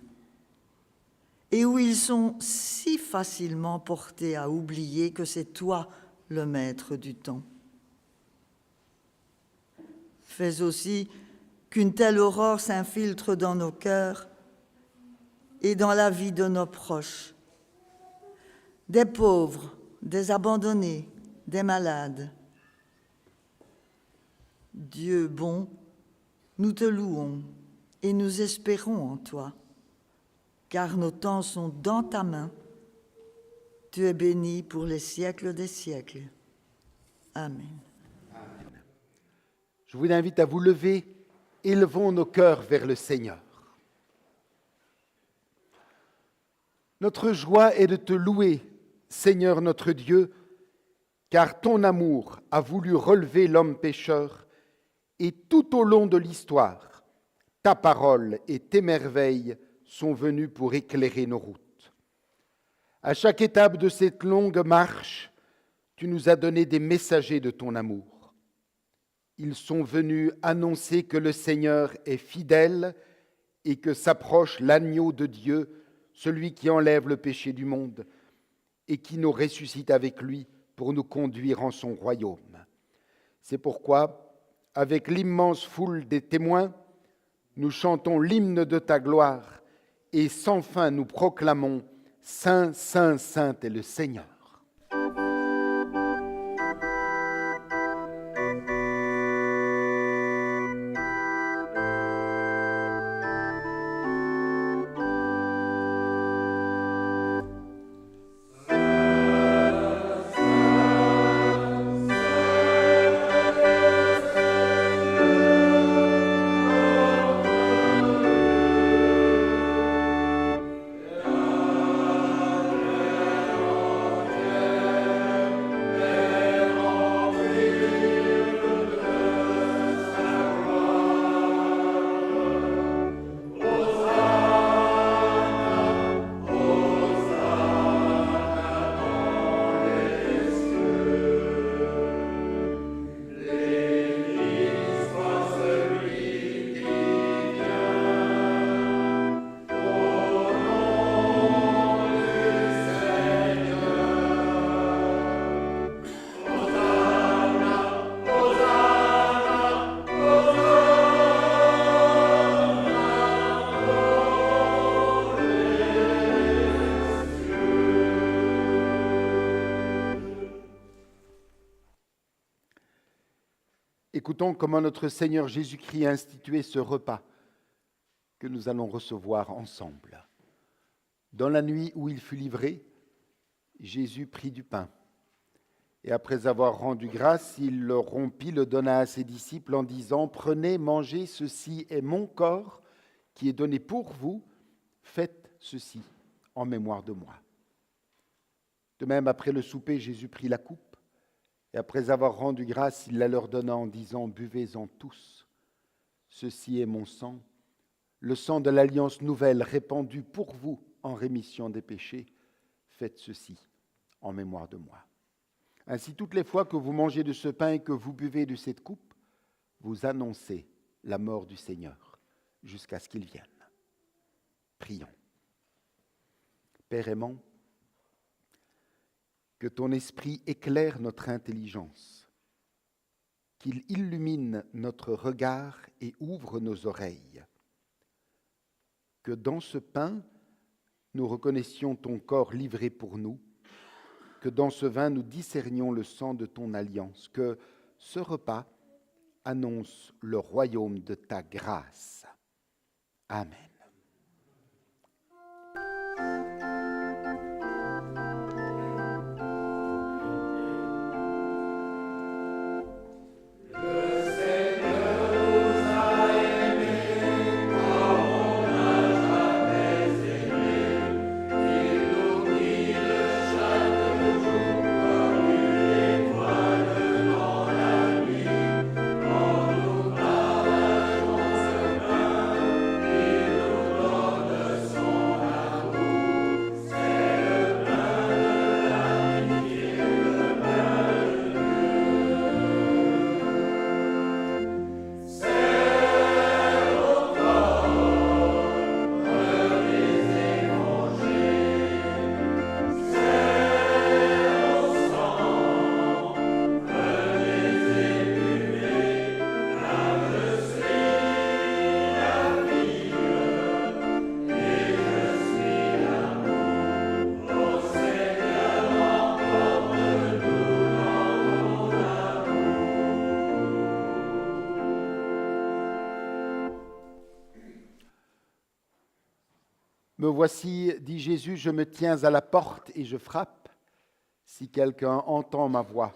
et où ils sont si facilement portés à oublier que c'est toi le maître du temps. Fais aussi qu'une telle aurore s'infiltre dans nos cœurs et dans la vie de nos proches, des pauvres, des abandonnés, des malades. Dieu bon, nous te louons et nous espérons en toi, car nos temps sont dans ta main. Tu es béni pour les siècles des siècles. Amen. Je vous invite à vous lever, élevons nos cœurs vers le Seigneur. Notre joie est de te louer, Seigneur notre Dieu, car ton amour a voulu relever l'homme pécheur, et tout au long de l'histoire, ta parole et tes merveilles sont venues pour éclairer nos routes. À chaque étape de cette longue marche, tu nous as donné des messagers de ton amour. Ils sont venus annoncer que le Seigneur est fidèle et que s'approche l'agneau de Dieu, celui qui enlève le péché du monde et qui nous ressuscite avec lui pour nous conduire en son royaume. C'est pourquoi, avec l'immense foule des témoins, nous chantons l'hymne de ta gloire et sans fin nous proclamons « Saint, Saint, Saint est le Seigneur ». Écoutons comment notre Seigneur Jésus-Christ a institué ce repas que nous allons recevoir ensemble. Dans la nuit où il fut livré, Jésus prit du pain. Et après avoir rendu grâce, il le rompit, le donna à ses disciples en disant « Prenez, mangez, ceci est mon corps qui est donné pour vous. Faites ceci en mémoire de moi. » De même, après le souper, Jésus prit la coupe, et après avoir rendu grâce, il la leur donna en disant, « Buvez-en tous, ceci est mon sang, le sang de l'alliance nouvelle répandu pour vous en rémission des péchés. Faites ceci en mémoire de moi. » Ainsi, toutes les fois que vous mangez de ce pain et que vous buvez de cette coupe, vous annoncez la mort du Seigneur jusqu'à ce qu'il vienne. Prions. Père aimant, que ton esprit éclaire notre intelligence, qu'il illumine notre regard et ouvre nos oreilles, que dans ce pain, nous reconnaissions ton corps livré pour nous, que dans ce vin, nous discernions le sang de ton alliance, que ce repas annonce le royaume de ta grâce. Amen. Me voici, dit Jésus, je me tiens à la porte et je frappe. Si quelqu'un entend ma voix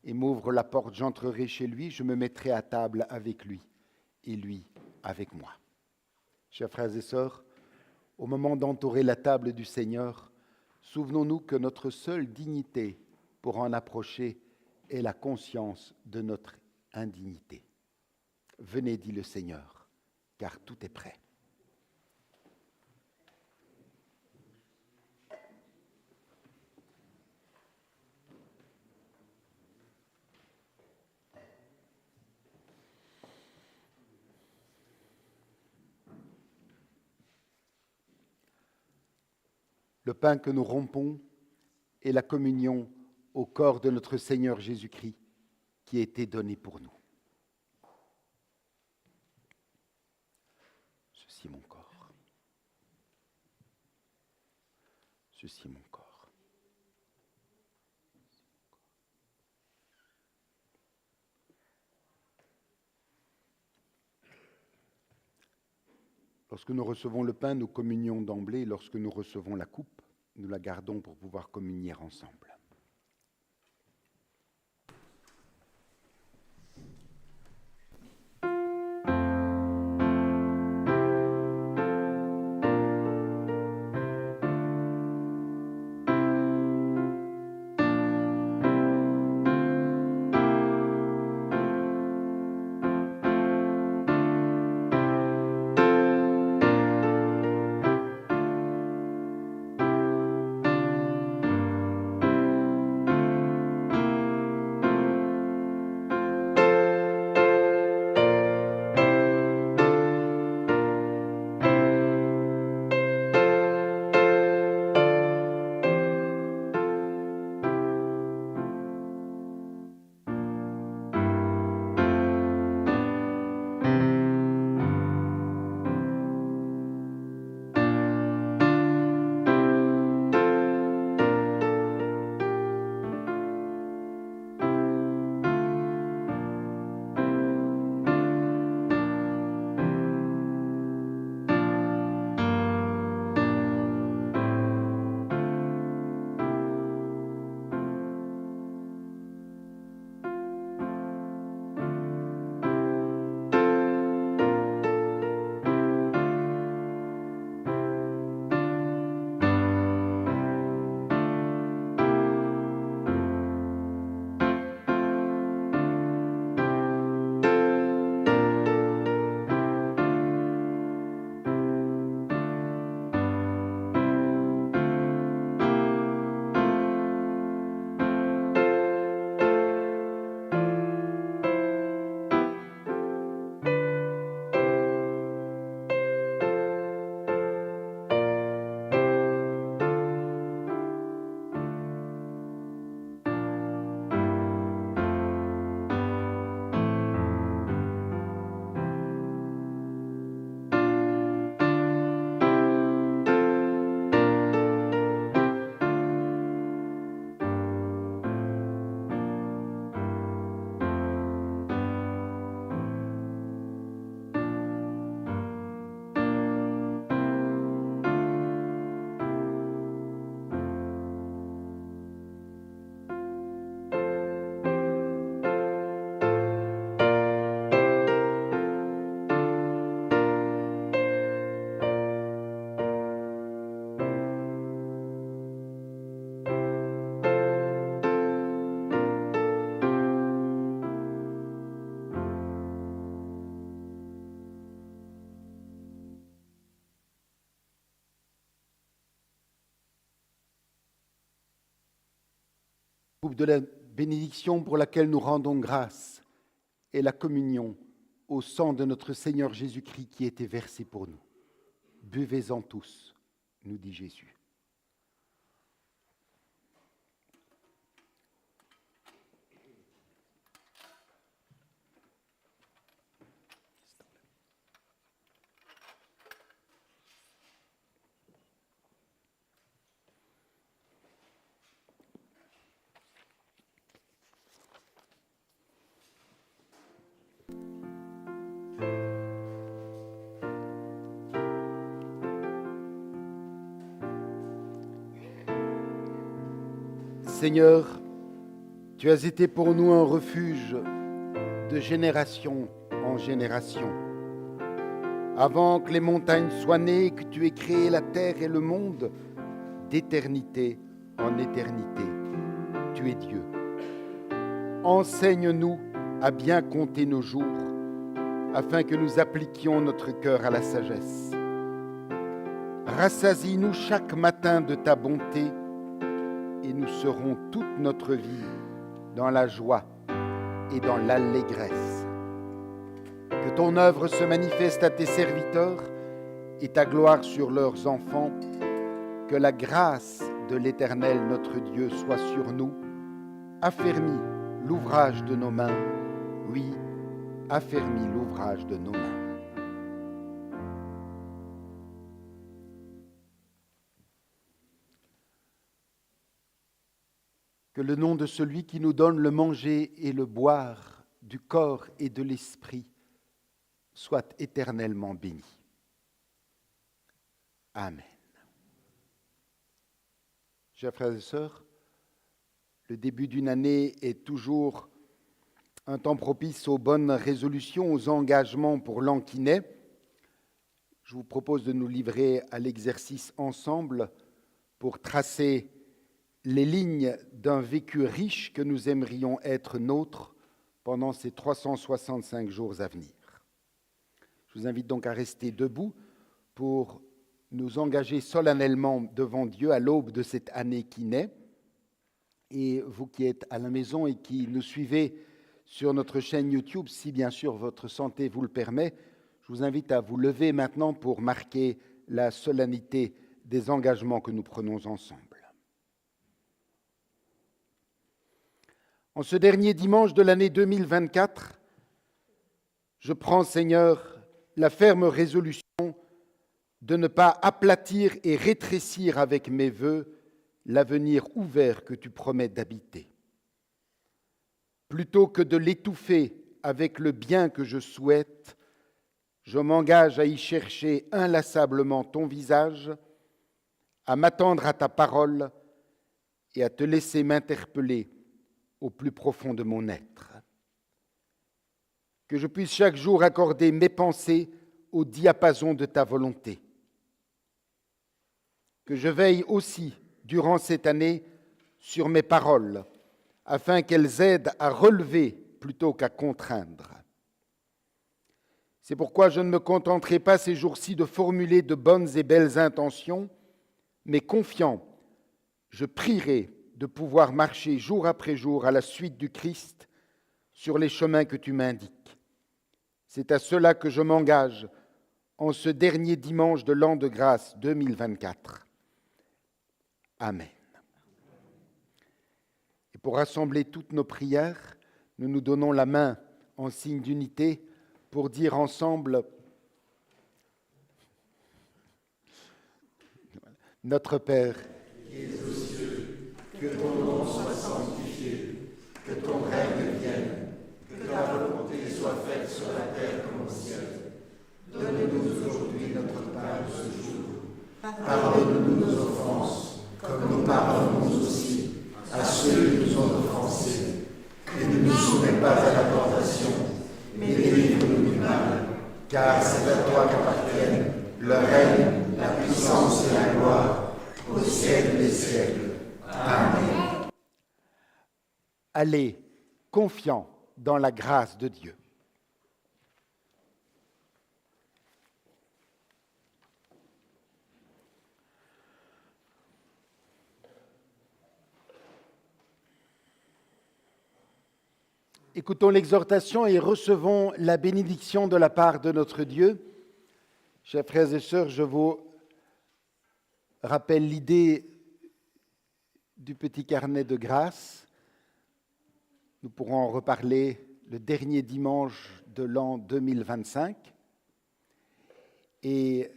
et m'ouvre la porte, j'entrerai chez lui, je me mettrai à table avec lui et lui avec moi. Chers frères et sœurs, au moment d'entourer la table du Seigneur, souvenons-nous que notre seule dignité pour en approcher est la conscience de notre indignité. Venez, dit le Seigneur, car tout est prêt. Le pain que nous rompons est la communion au corps de notre Seigneur Jésus-Christ qui a été donné pour nous. Ceci est mon corps. Ceci est mon corps. Lorsque nous recevons le pain, nous communions d'emblée. Lorsque nous recevons la coupe, nous la gardons pour pouvoir communier ensemble. Coupe de la bénédiction pour laquelle nous rendons grâce et la communion au sang de notre Seigneur Jésus-Christ qui a été versé pour nous. Buvez-en tous, nous dit Jésus. Seigneur, tu as été pour nous un refuge de génération en génération. Avant que les montagnes soient nées, que tu aies créé la terre et le monde, d'éternité en éternité, tu es Dieu. Enseigne-nous à bien compter nos jours, afin que nous appliquions notre cœur à la sagesse. Rassasie-nous chaque matin de ta bonté, et nous serons toute notre vie dans la joie et dans l'allégresse. Que ton œuvre se manifeste à tes serviteurs et ta gloire sur leurs enfants. Que la grâce de l'Éternel notre Dieu soit sur nous. Affermis l'ouvrage de nos mains. Oui, affermis l'ouvrage de nos mains. Que le nom de celui qui nous donne le manger et le boire du corps et de l'esprit soit éternellement béni. Amen. Chers frères et sœurs, le début d'une année est toujours un temps propice aux bonnes résolutions, aux engagements pour l'an qui naît. Je vous propose de nous livrer à l'exercice ensemble pour tracer les lignes d'un vécu riche que nous aimerions être nôtres pendant ces 365 jours à venir. Je vous invite donc à rester debout pour nous engager solennellement devant Dieu à l'aube de cette année qui naît. Et vous qui êtes à la maison et qui nous suivez sur notre chaîne YouTube, si bien sûr votre santé vous le permet, je vous invite à vous lever maintenant pour marquer la solennité des engagements que nous prenons ensemble. En ce dernier dimanche de l'année 2024, je prends, Seigneur, la ferme résolution de ne pas aplatir et rétrécir avec mes vœux l'avenir ouvert que tu promets d'habiter. Plutôt que de l'étouffer avec le bien que je souhaite, je m'engage à y chercher inlassablement ton visage, à m'attendre à ta parole et à te laisser m'interpeller au plus profond de mon être. Que je puisse chaque jour accorder mes pensées au diapason de ta volonté. Que je veille aussi, durant cette année, sur mes paroles, afin qu'elles aident à relever plutôt qu'à contraindre. C'est pourquoi je ne me contenterai pas ces jours-ci de formuler de bonnes et belles intentions, mais confiant, je prierai de pouvoir marcher jour après jour à la suite du Christ sur les chemins que tu m'indiques. C'est à cela que je m'engage en ce dernier dimanche de l'an de grâce 2024. Amen. Et pour rassembler toutes nos prières, nous nous donnons la main en signe d'unité pour dire ensemble « Notre Père, qui es aux cieux, que ton nom soit sanctifié, que ton règne vienne, que ta volonté soit faite sur la terre comme au ciel. Donne-nous aujourd'hui notre pain de ce jour. Pardonne-nous nos offenses, comme nous pardonnons aussi à ceux qui nous ont offensés. Et ne nous soumets pas à la tentation, mais délivre-nous du mal. Car c'est à toi qu'appartiennent le règne, la puissance et la gloire, au siècle des siècles. Amen. Allez, confiants dans la grâce de Dieu. Écoutons l'exhortation et recevons la bénédiction de la part de notre Dieu. Chers frères et sœurs, je vous rappelle l'idée du petit carnet de grâce. Nous pourrons en reparler le dernier dimanche de l'an 2025. Et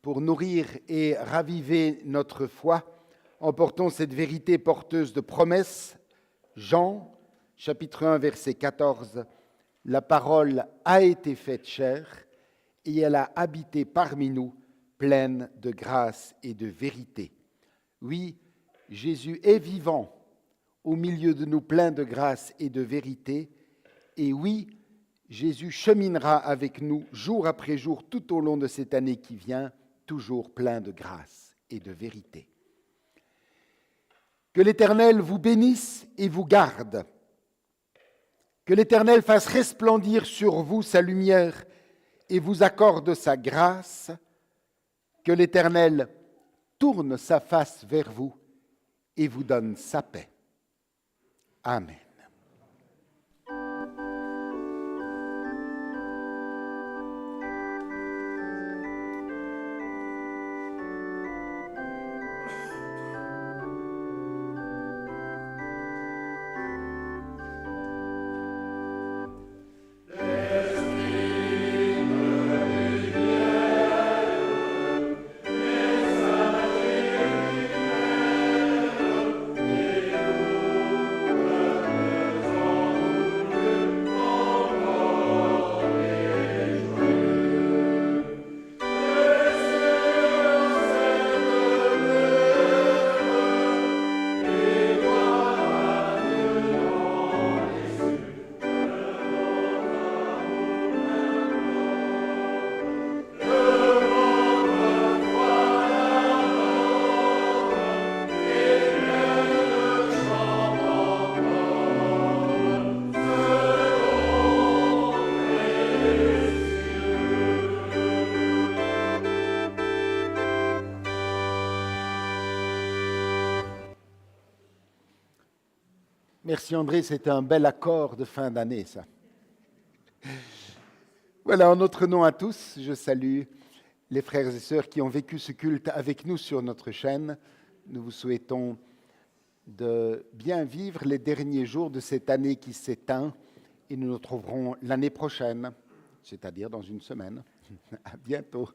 pour nourrir et raviver notre foi, emportons cette vérité porteuse de promesses. Jean, chapitre 1, verset 14, « La parole a été faite chair et elle a habité parmi nous, pleine de grâce et de vérité. » Oui, Jésus est vivant au milieu de nous, plein de grâce et de vérité. Et oui, Jésus cheminera avec nous jour après jour tout au long de cette année qui vient, toujours plein de grâce et de vérité. Que l'Éternel vous bénisse et vous garde. Que l'Éternel fasse resplendir sur vous sa lumière et vous accorde sa grâce. Que l'Éternel tourne sa face vers vous et vous donne sa paix. Amen. Merci André, c'était un bel accord de fin d'année, ça. Voilà, en notre nom à tous, je salue les frères et sœurs qui ont vécu ce culte avec nous sur notre chaîne. Nous vous souhaitons de bien vivre les derniers jours de cette année qui s'éteint et nous nous retrouverons l'année prochaine, c'est-à-dire dans une semaine. À bientôt.